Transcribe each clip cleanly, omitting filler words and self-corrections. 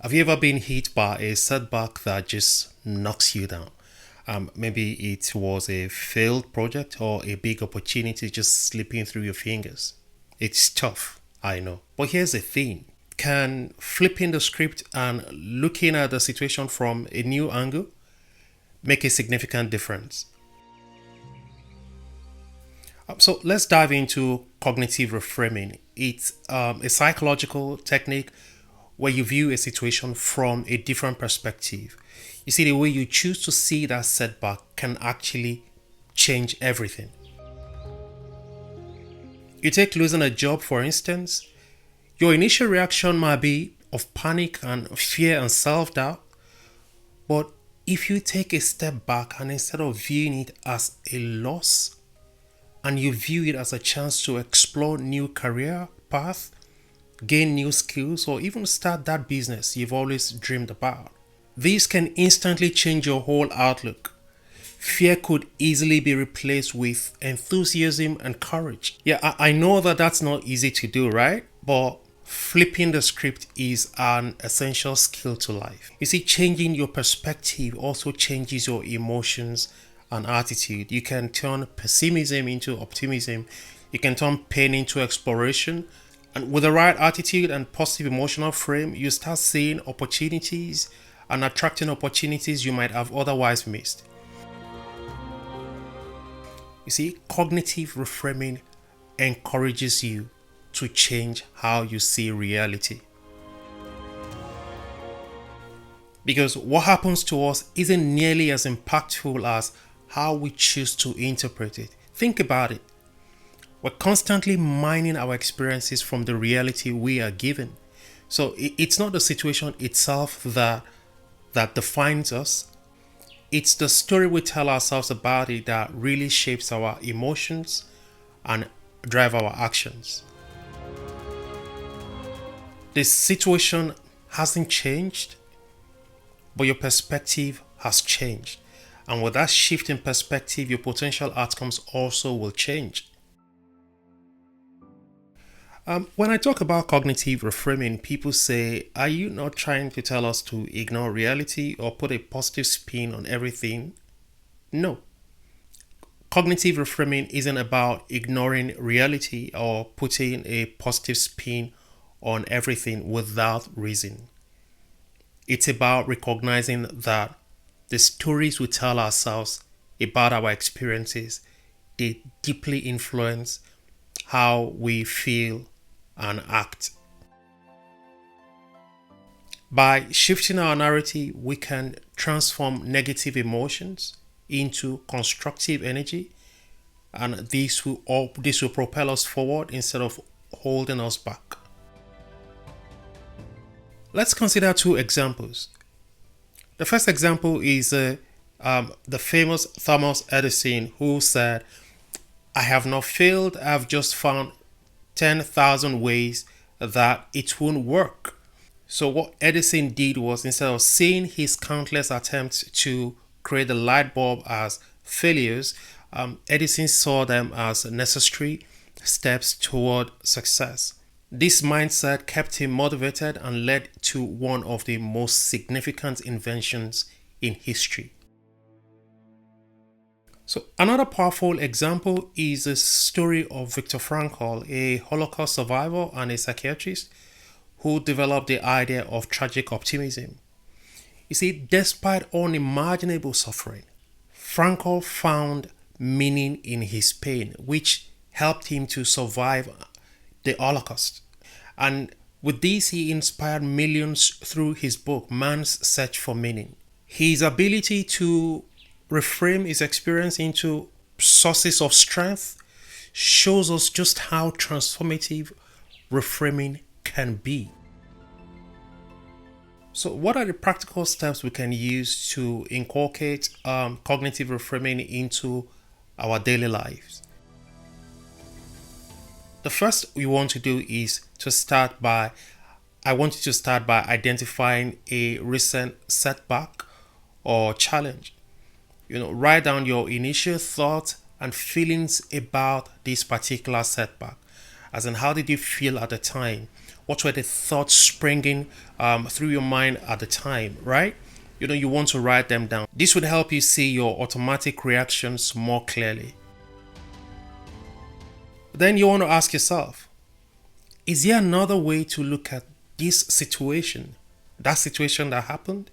Have you ever been hit by a setback that just knocks you down? Maybe it was a failed project or a big opportunity just slipping through your fingers. It's tough, I know. But here's the thing: can flipping the script and looking at the situation from a new angle make a significant difference? So let's dive into cognitive reframing. It's a psychological technique where you view a situation from a different perspective. You see, the way you choose to see that setback can actually change everything. You take losing a job, for instance, your initial reaction might be of panic and fear and self doubt. But if you take a step back and instead of viewing it as a loss, and you view it as a chance to explore new career path, gain new skills, or even start that business you've always dreamed about, these can instantly change your whole outlook. Fear could easily be replaced with enthusiasm and courage. Yeah, I know that that's not easy to do, right? But flipping the script is an essential skill to life. You see, changing your perspective also changes your emotions and attitude. You can turn pessimism into optimism. You can turn pain into exploration. And with the right attitude and positive emotional frame, you start seeing opportunities and attracting opportunities you might have otherwise missed. You see, cognitive reframing encourages you to change how you see reality. Because what happens to us isn't nearly as impactful as how we choose to interpret it. Think about it. We're constantly mining our experiences from the reality we are given. So it's not the situation itself that defines us. It's the story we tell ourselves about it that really shapes our emotions and drive our actions. The situation hasn't changed, but your perspective has changed. And with that shift in perspective, your potential outcomes also will change. When I talk about cognitive reframing, people say, are you not trying to tell us to ignore reality or put a positive spin on everything? No. Cognitive reframing isn't about ignoring reality or putting a positive spin on everything without reason. It's about recognizing that the stories we tell ourselves about our experiences, they deeply influence how we feel and act. By shifting our narrative, we can transform negative emotions into constructive energy, and this will propel us forward instead of holding us back. Let's consider two examples. The first example is the famous Thomas Edison, who said, I have not failed, I've just found 10,000 ways that it won't work. So, what Edison did was, instead of seeing his countless attempts to create the light bulb as failures, Edison saw them as necessary steps toward success. This mindset kept him motivated and led to one of the most significant inventions in history. So, another powerful example is the story of Viktor Frankl, a Holocaust survivor and a psychiatrist who developed the idea of tragic optimism. You see, despite unimaginable suffering, Frankl found meaning in his pain, which helped him to survive the Holocaust. And with this, he inspired millions through his book, Man's Search for Meaning. His ability to reframe his experience into sources of strength shows us just how transformative reframing can be. So, what are the practical steps we can use to inculcate cognitive reframing into our daily lives? The first we want to do is I want you to start by identifying a recent setback or challenge. Write down your initial thoughts and feelings about this particular setback. As in, how did you feel at the time? What were the thoughts springing through your mind at the time, right? You want to write them down. This would help you see your automatic reactions more clearly. Then you want to ask yourself, is there another way to look at this situation? That situation that happened,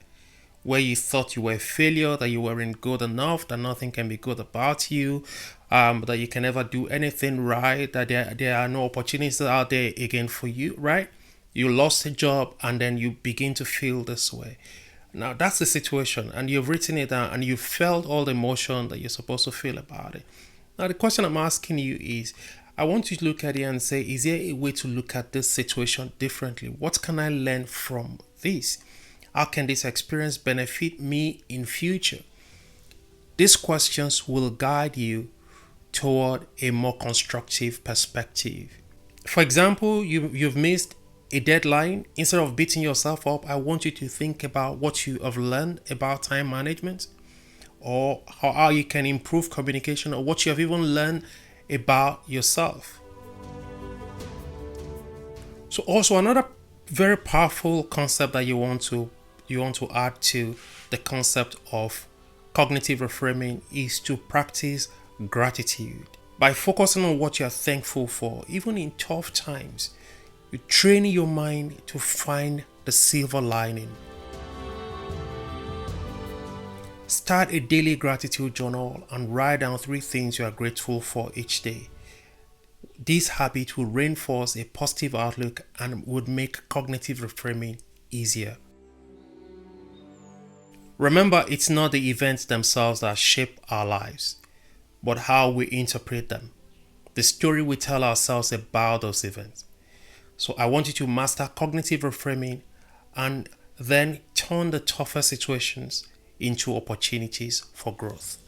where you thought you were a failure, that you weren't good enough, that nothing can be good about you, that you can never do anything right, that there are no opportunities out there again for you, right? You lost a job and then you begin to feel this way. Now that's the situation, and you've written it down and you felt all the emotion that you're supposed to feel about it. Now the question I'm asking you is, I want you to look at it and say, is there a way to look at this situation differently? What can I learn from this? How can this experience benefit me in future? These questions will guide you toward a more constructive perspective. For example, you've missed a deadline. Instead of beating yourself up, I want you to think about what you have learned about time management, or how you can improve communication, or what you have even learned about yourself. So also another very powerful concept that you want to add to the concept of cognitive reframing is to practice gratitude. By focusing on what you are thankful for, even in tough times, you train your mind to find the silver lining. Start a daily gratitude journal and write down 3 things you are grateful for each day. This habit will reinforce a positive outlook and would make cognitive reframing easier. Remember, it's not the events themselves that shape our lives, but how we interpret them, the story we tell ourselves about those events. So I want you to master cognitive reframing and then turn the tougher situations into opportunities for growth.